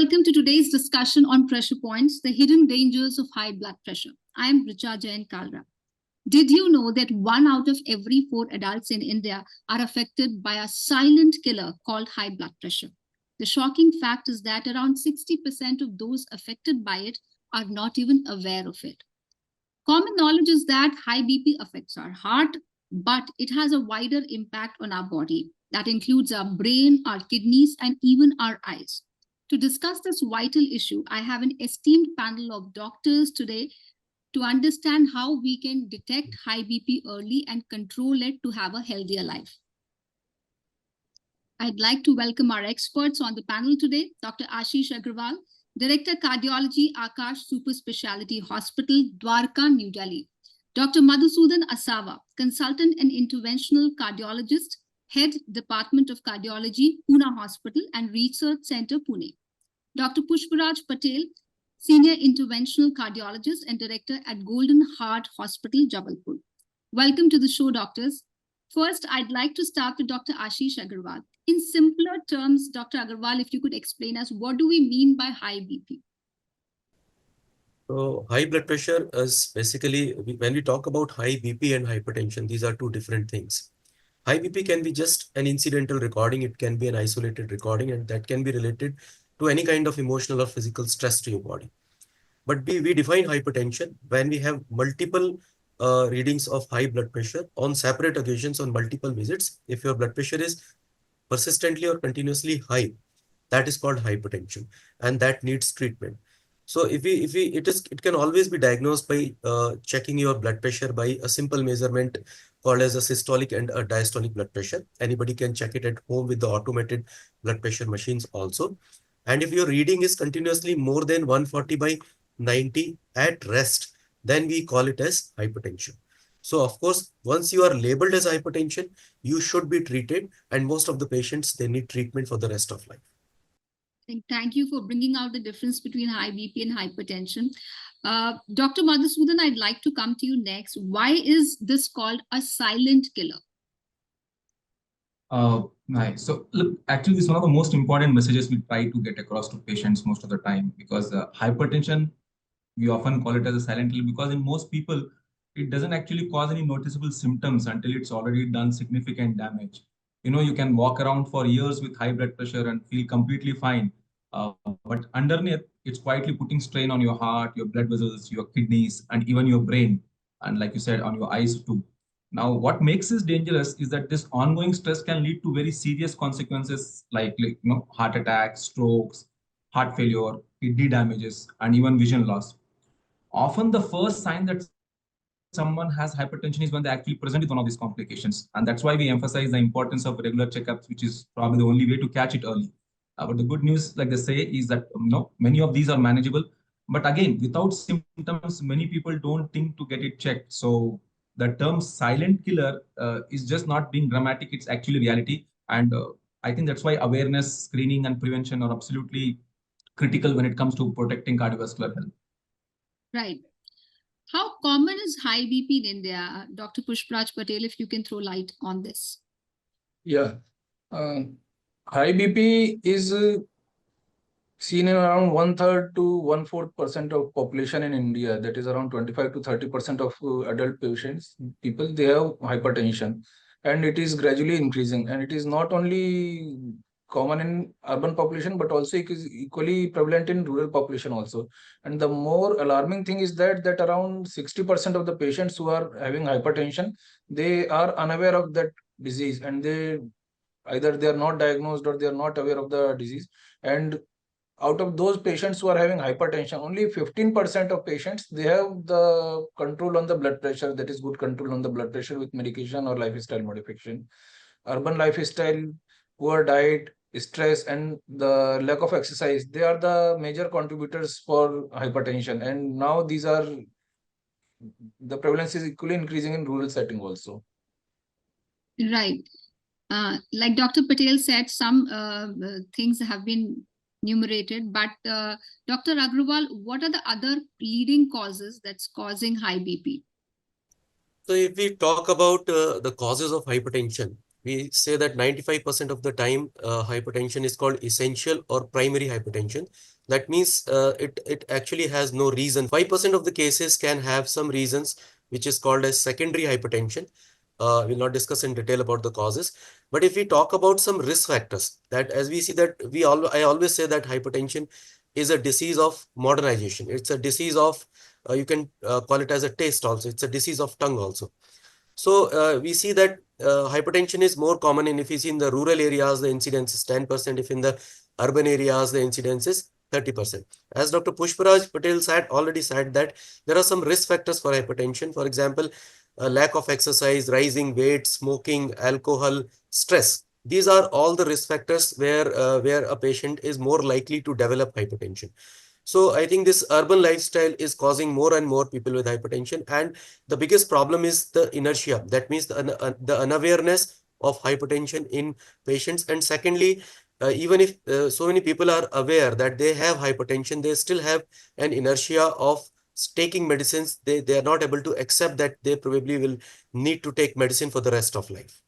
welcome to today's discussion on pressure points, the hidden dangers of high blood pressure. I am Richa Jain Kalra. Did you know that 1 out of every 4 adults in India are affected by a silent killer called high blood pressure? The shocking fact is that around 60% of those affected by it are not even aware of it. Common knowledge is that high BP affects our heart, but it has a wider impact on our body. That includes our brain, our kidneys, and even our eyes. To discuss this vital issue, I have an esteemed panel of doctors today to understand how we can detect high BP early and control it to have a healthier life. I'd like to welcome our experts on the panel today, Dr. Ashish Agrawal, Director Cardiology, Akash Super Speciality Hospital, Dwarka, New Delhi. Dr. Madhusudan Asava, Consultant and Interventional Cardiologist, Head Department of Cardiology, Pune Hospital and Research Center, Pune. Dr. Pushparaj Patel, Senior Interventional Cardiologist and Director at Golden Heart Hospital, Jabalpur. Welcome to the show, doctors. First, I'd like to start with Dr. Ashish Agrawal. In simpler terms, Dr. Agrawal, if you could explain us, what do we mean by high BP? So high blood pressure is basically, when we talk about high BP and hypertension, these are two different things. High BP can be just an incidental recording. It can be an isolated recording, and that can be related to any kind of emotional or physical stress to your body. But we define hypertension when we have multiple readings of high blood pressure on separate occasions on multiple visits. If your blood pressure is persistently or continuously high, that is called hypertension, and that needs treatment. So it can always be diagnosed by checking your blood pressure by a simple measurement called as a systolic and a diastolic blood pressure. Anybody can check it at home with the automated blood pressure machines also. And if your reading is continuously more than 140 by 90 at rest, then we call it as hypertension. So of course, once you are labeled as hypertension, you should be treated, and most of the patients, they need treatment for the rest of life. Thank you for bringing out the difference between high BP and hypertension. Dr. Madhusudan, I'd like to come to you next. Why is this called a silent killer? Nice. So look, actually, this is one of the most important messages we try to get across to patients most of the time, because hypertension, we often call it as a silent killer, because in most people, it doesn't actually cause any noticeable symptoms until it's already done significant damage. You know, you can walk around for years with high blood pressure and feel completely fine. But underneath, it's quietly putting strain on your heart, your blood vessels, your kidneys, and even your brain. And like you said, on your eyes too. Now, what makes this dangerous is that this ongoing stress can lead to very serious consequences like heart attacks, strokes, heart failure, kidney damages, and even vision loss. Often the first sign that someone has hypertension is when they actually present with one of these complications. And that's why we emphasize the importance of regular checkups, which is probably the only way to catch it early. But the good news, like they say, is that many of these are manageable. But again, without symptoms, many people don't think to get it checked. So the term silent killer is just not being dramatic. It's actually reality. And I think that's why awareness, screening, and prevention are absolutely critical when it comes to protecting cardiovascular health. Right. How common is high BP in India? Dr. Pushparaj Patel, if you can throw light on this. Yeah. High BP is seen in around 1/3 to 1/4% of population in India. That is around 25 to 30% of adult people, they have hypertension. And it is gradually increasing. And it is not only common in urban population, but also it is equally prevalent in rural population also. And the more alarming thing is that around 60% of the patients who are having hypertension, they are unaware of that disease, and either they are not diagnosed or they are not aware of the disease. And out of those patients who are having hypertension, only 15% of patients, they have the control on the blood pressure, that is good control on the blood pressure with medication or lifestyle modification. Urban lifestyle, poor diet, stress, and the lack of exercise, they are the major contributors for hypertension. And now the prevalence is equally increasing in rural setting also. Right. Like Dr. Patel said, some things have been enumerated, but Dr. Agrawal, what are the other leading causes that's causing high BP? So if we talk about the causes of hypertension, we say that 95% of the time hypertension is called essential or primary hypertension. That means it actually has no reason. 5% of the cases can have some reasons, which is called as secondary hypertension. We'll not discuss in detail about the causes. But if we talk about some risk factors, that as we see that I always say that hypertension is a disease of modernization. It's a disease of, you can call it as a taste also. It's a disease of tongue also. So we see that hypertension is more common if you see in the rural areas, the incidence is 10%. If in the urban areas, the incidence is 30%. As Dr. Pushparaj Patel already said that there are some risk factors for hypertension. For example, lack of exercise, rising weight, smoking, alcohol, stress. These are all the risk factors where a patient is more likely to develop hypertension. So I think this urban lifestyle is causing more and more people with hypertension. And the biggest problem is the inertia. That means the unawareness of hypertension in patients. And secondly, even if so many people are aware that they have hypertension, they still have an inertia of taking medicines. They are not able to accept that they probably will need to take medicine for the rest of life.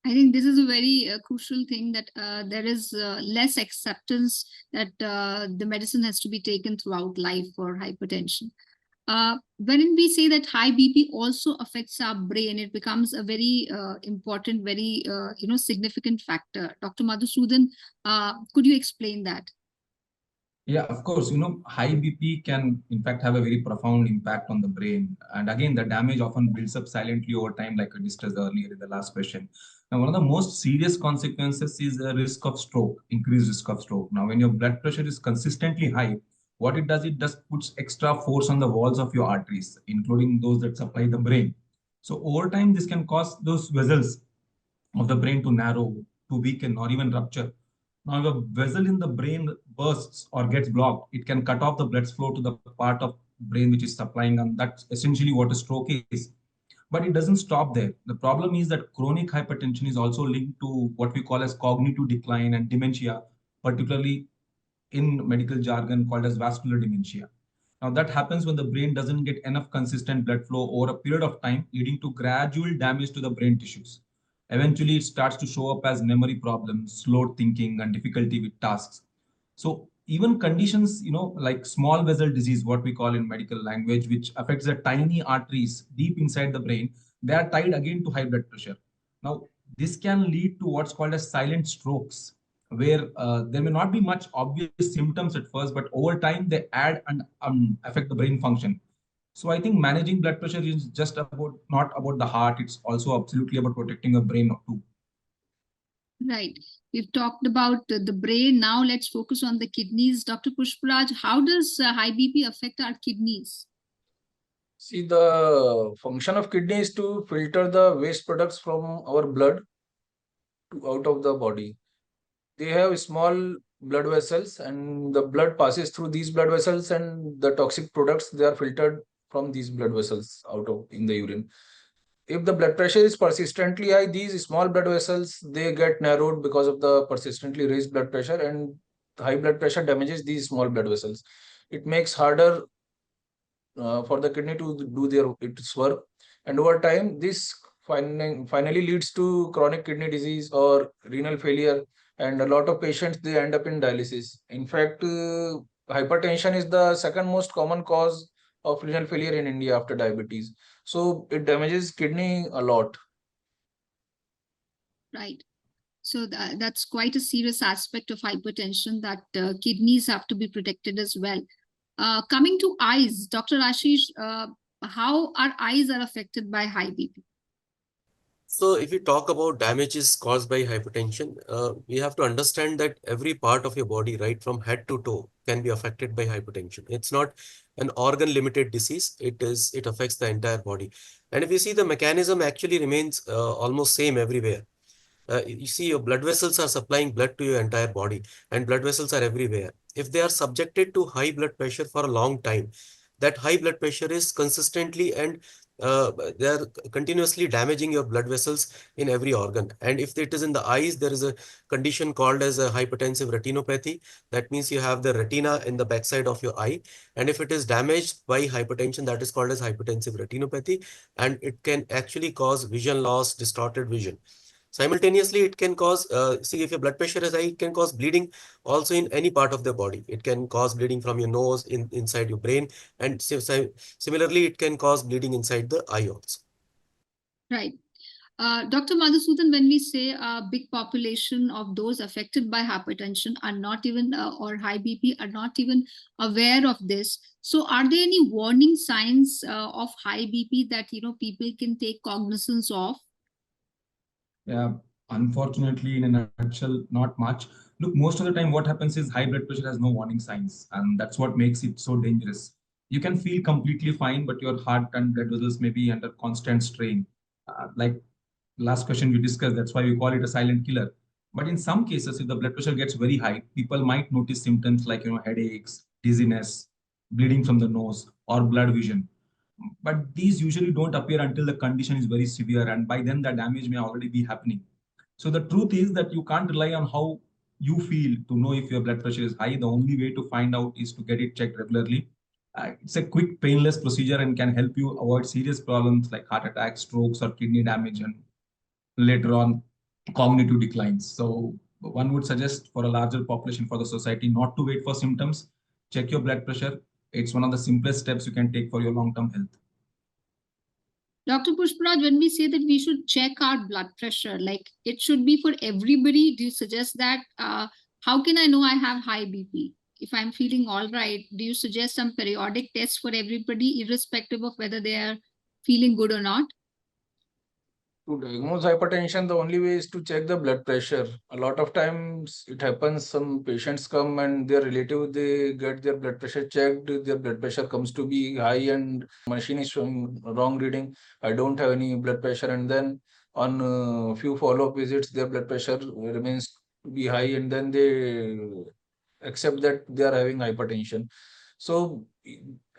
I think this is a very crucial thing, that there is less acceptance that the medicine has to be taken throughout life for hypertension. When we say that high BP also affects our brain, it becomes a very important, very significant factor. Dr. Madhusudan, could you explain that? Yeah, of course, high BP can in fact have a very profound impact on the brain. And again, the damage often builds up silently over time, like I discussed earlier in the last question. Now, one of the most serious consequences is a risk of stroke, increased risk of stroke. Now, when your blood pressure is consistently high, what it just puts extra force on the walls of your arteries, including those that supply the brain. So over time, this can cause those vessels of the brain to narrow, to weaken, or even rupture. Now, if a vessel in the brain bursts or gets blocked, it can cut off the blood flow to the part of brain which is supplying, and that's essentially what a stroke is. But it doesn't stop there. The problem is that chronic hypertension is also linked to what we call as cognitive decline and dementia, particularly in medical jargon called as vascular dementia. Now, that happens when the brain doesn't get enough consistent blood flow over a period of time, leading to gradual damage to the brain tissues. Eventually, it starts to show up as memory problems, slowed thinking, and difficulty with tasks. So, even conditions, like small vessel disease, what we call in medical language, which affects the tiny arteries deep inside the brain, they are tied again to high blood pressure. Now, this can lead to what's called as silent strokes, where there may not be much obvious symptoms at first, but over time they add and affect the brain function. So I think managing blood pressure is just about not about the heart; it's also absolutely about protecting your brain too. Right. We've talked about the brain. Now let's focus on the kidneys. Dr. Pushparaj, how does high BP affect our kidneys? See, the function of kidney is to filter the waste products from our blood out of the body. They have small blood vessels, and the blood passes through these blood vessels, and the toxic products, they are filtered from these blood vessels out of in the urine. If the blood pressure is persistently high, these small blood vessels, they get narrowed because of the persistently raised blood pressure, and high blood pressure damages these small blood vessels. It makes harder for the kidney to do its work, and over time this finally leads to chronic kidney disease or renal failure, and a lot of patients, they end up in dialysis. In fact, hypertension is the second most common cause of renal failure in India after diabetes, so it damages kidney a lot. Right. So that's quite a serious aspect of hypertension, that kidneys have to be protected as well. Coming to eyes, Dr. Ashish, how our eyes are affected by high BP? So if you talk about damages caused by hypertension, we have to understand that every part of your body, right from head to toe, can be affected by hypertension. It's not an organ-limited disease. It affects the entire body. And if you see, the mechanism actually remains almost same everywhere. You see, your blood vessels are supplying blood to your entire body, and blood vessels are everywhere. If they are subjected to high blood pressure for a long time, that high blood pressure is consistently and they are continuously damaging your blood vessels in every organ. And if it is in the eyes, there is a condition called as a hypertensive retinopathy. That means you have the retina in the backside of your eye. And if it is damaged by hypertension, that is called as hypertensive retinopathy. And it can actually cause vision loss, distorted vision. Simultaneously, it can cause, see, if your blood pressure is high, it can cause bleeding also in any part of the body. It can cause bleeding from your nose, inside your brain, and similarly, it can cause bleeding inside the eye also. Right. Dr. Madhusudan, when we say a big population of those affected by hypertension are not even, or high BP, are not even aware of this. So are there any warning signs of high BP that, people can take cognizance of? Yeah, unfortunately, in a nutshell, not much. Look, most of the time, what happens is high blood pressure has no warning signs, and that's what makes it so dangerous. You can feel completely fine, but your heart and blood vessels may be under constant strain. Like last question we discussed, that's why we call it a silent killer. But in some cases, if the blood pressure gets very high, people might notice symptoms like headaches, dizziness, bleeding from the nose, or blood vision. But these usually don't appear until the condition is very severe, and by then the damage may already be happening. So the truth is that you can't rely on how you feel to know if your blood pressure is high. The only way to find out is to get it checked regularly. It's a quick, painless procedure and can help you avoid serious problems like heart attacks, strokes, or kidney damage, and later on cognitive declines. So one would suggest for a larger population, for the society, not to wait for symptoms. Check your blood pressure. It's one of the simplest steps you can take for your long-term health. Dr. Pushparaj, when we say that we should check our blood pressure, like it should be for everybody, do you suggest that? How can I know I have high BP? If I'm feeling all right, do you suggest some periodic tests for everybody, irrespective of whether they are feeling good or not? To diagnose hypertension, the only way is to check the blood pressure. A lot of times it happens, some patients come and their relative, they get their blood pressure checked. Their blood pressure comes to be high and machine is showing wrong reading. I don't have any blood pressure. And then on a few follow-up visits, their blood pressure remains to be high, and then they accept that they are having hypertension. So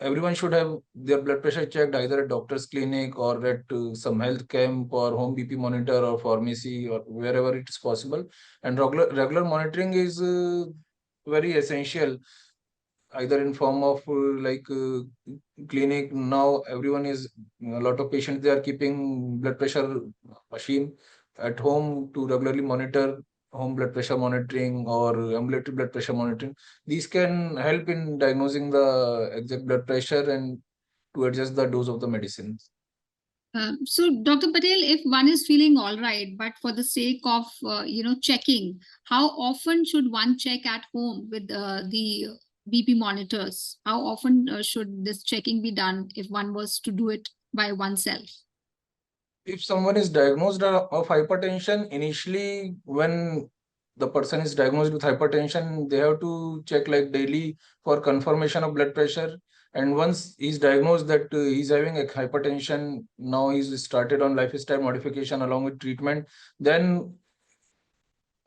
everyone should have their blood pressure checked either at doctor's clinic or at some health camp or home BP monitor or pharmacy or wherever it is possible. And regular monitoring is very essential, either in form of clinic. Now everyone is, a lot of patients, they are keeping blood pressure machine at home to regularly monitor, home blood pressure monitoring or ambulatory blood pressure monitoring. These can help in diagnosing the exact blood pressure and to adjust the dose of the medicines. So, Dr. Patel, if one is feeling all right, but for the sake of checking, how often should one check at home with the BP monitors? How often should this checking be done if one was to do it by oneself? If someone is diagnosed of hypertension, initially when the person is diagnosed with hypertension, they have to check like daily for confirmation of blood pressure. And once he's diagnosed that he's having a hypertension, now he's started on lifestyle modification along with treatment, then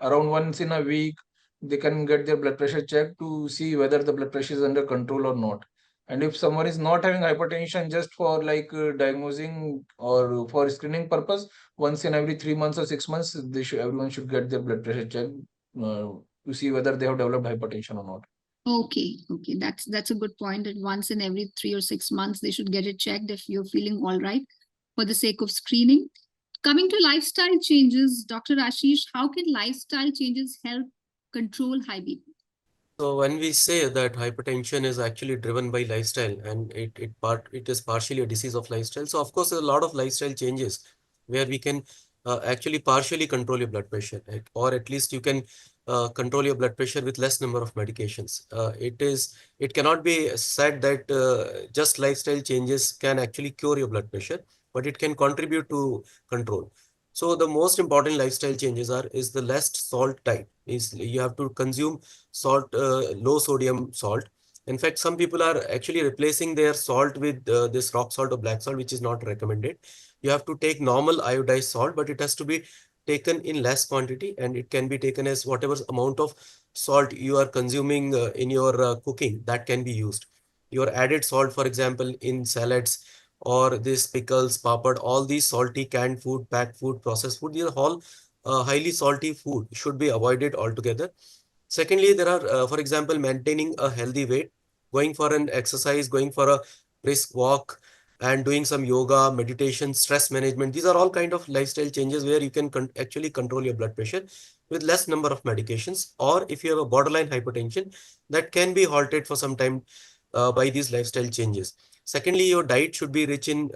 around once in a week, they can get their blood pressure checked to see whether the blood pressure is under control or not. And if someone is not having hypertension, just for diagnosing or for screening purpose, once in every 3 months or 6 months, everyone should get their blood pressure checked to see whether they have developed hypertension or not. Okay, that's a good point. That once in every 3 or 6 months, they should get it checked if you're feeling all right, for the sake of screening. Coming to lifestyle changes, Dr. Ashish, how can lifestyle changes help control high BP? So when we say that hypertension is actually driven by lifestyle, and it is partially a disease of lifestyle. So of course, there's a lot of lifestyle changes where we can actually partially control your blood pressure, right? Or at least you can control your blood pressure with less number of medications. It cannot be said that just lifestyle changes can actually cure your blood pressure, but it can contribute to control. So the most important lifestyle changes is the less salt type. Is you have to consume salt, low sodium salt. In fact, some people are actually replacing their salt with this rock salt or black salt, which is not recommended. You have to take normal iodized salt, but it has to be taken in less quantity, and it can be taken as whatever amount of salt you are consuming in your cooking, that can be used. Your added salt, for example, in salads or these pickles, papad, all these salty canned food, packed food, processed food, these are all highly salty food, should be avoided altogether. Secondly, there are, for example, maintaining a healthy weight, going for an exercise, going for a brisk walk, and doing some yoga, meditation, stress management. These are all kind of lifestyle changes where you can actually control your blood pressure with less number of medications. Or if you have a borderline hypertension, that can be halted for some time by these lifestyle changes. Secondly, your diet should be rich in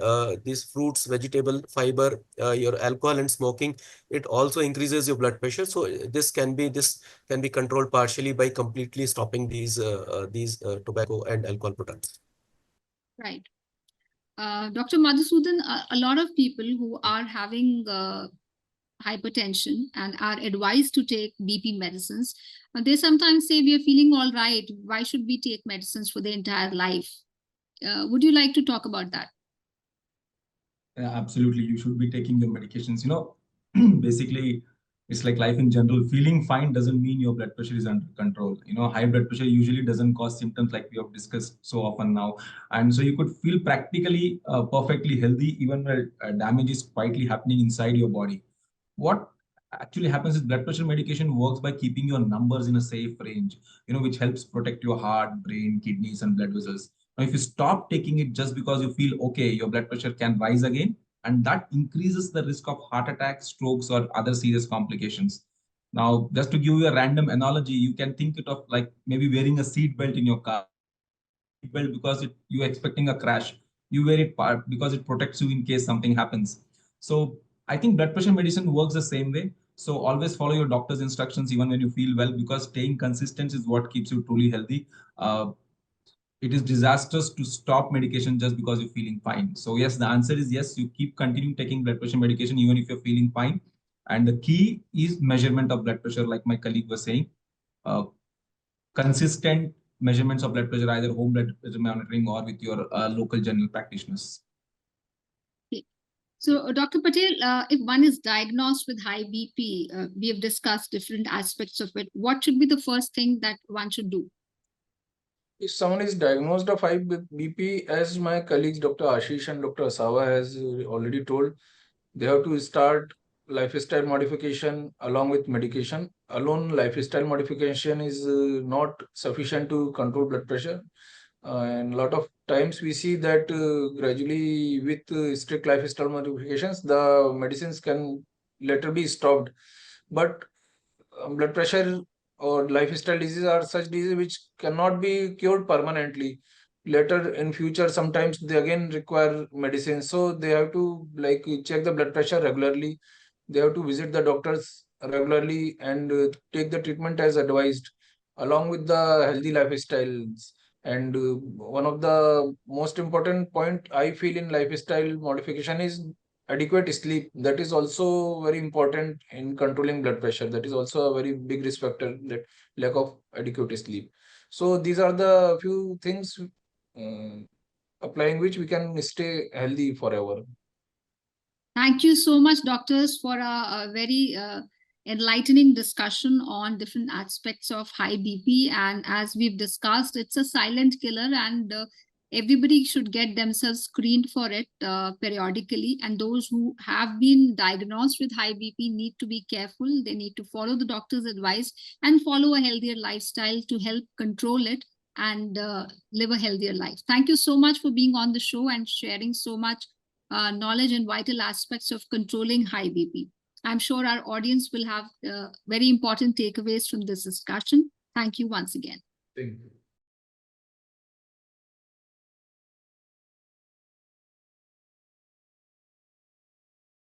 these fruits, vegetable, fiber, your alcohol and smoking. It also increases your blood pressure. So this can be controlled partially by completely stopping these tobacco and alcohol products. Right. Dr. Madhusudan, a lot of people who are having hypertension and are advised to take BP medicines, they sometimes say we are feeling all right. Why should we take medicines for the entire life? Would you like to talk about that? Yeah, absolutely. You should be taking your medications. Basically, it's like life in general. Feeling fine doesn't mean your blood pressure is under control. High blood pressure usually doesn't cause symptoms like we have discussed so often now. And so you could feel practically perfectly healthy even when damage is quietly happening inside your body. What actually happens is blood pressure medication works by keeping your numbers in a safe range, which helps protect your heart, brain, kidneys, and blood vessels. Now, if you stop taking it just because you feel okay, your blood pressure can rise again, and that increases the risk of heart attacks, strokes, or other serious complications. Now, just to give you a random analogy, you can think it of like maybe wearing a seat belt in your car. Belt because you're expecting a crash. You wear it part because it protects you in case something happens. So I think blood pressure medicine works the same way. So always follow your doctor's instructions even when you feel well, because staying consistent is what keeps you truly healthy. It is disastrous to stop medication just because you're feeling fine. So yes, the answer is yes. You keep continuing taking blood pressure medication even if you're feeling fine. And the key is measurement of blood pressure, like my colleague was saying. Uh, Consistent measurements of blood pressure, either home blood pressure monitoring or with your local general practitioners. Okay. So, Dr. Patel, if one is diagnosed with high BP, we have discussed different aspects of it. What should be the first thing that one should do? If someone is diagnosed of high BP, as my colleagues Dr. Ashish and Dr. Asawa has already told, they have to start lifestyle modification along with medication. Alone lifestyle modification is not sufficient to control blood pressure. And a lot of times we see that gradually with strict lifestyle modifications, the medicines can later be stopped. But blood pressure or lifestyle diseases are such diseases which cannot be cured permanently. Later in future, sometimes they again require medicine. So they have to like check the blood pressure regularly. They have to visit the doctors regularly and take the treatment as advised, along with the healthy lifestyles. And one of the most important point I feel in lifestyle modification is adequate sleep. That is also very important in controlling blood pressure. That is also a very big risk factor, that lack of adequate sleep. So these are the few things applying which we can stay healthy forever. Thank you so much, doctors, for a very enlightening discussion on different aspects of high BP. And as we've discussed, it's a silent killer, and everybody should get themselves screened for it periodically. And those who have been diagnosed with high BP need to be careful. They need to follow the doctor's advice and follow a healthier lifestyle to help control it and live a healthier life. Thank you so much for being on the show and sharing so much knowledge and vital aspects of controlling high BP. I'm sure our audience will have very important takeaways from this discussion. Thank you once again. Thank you.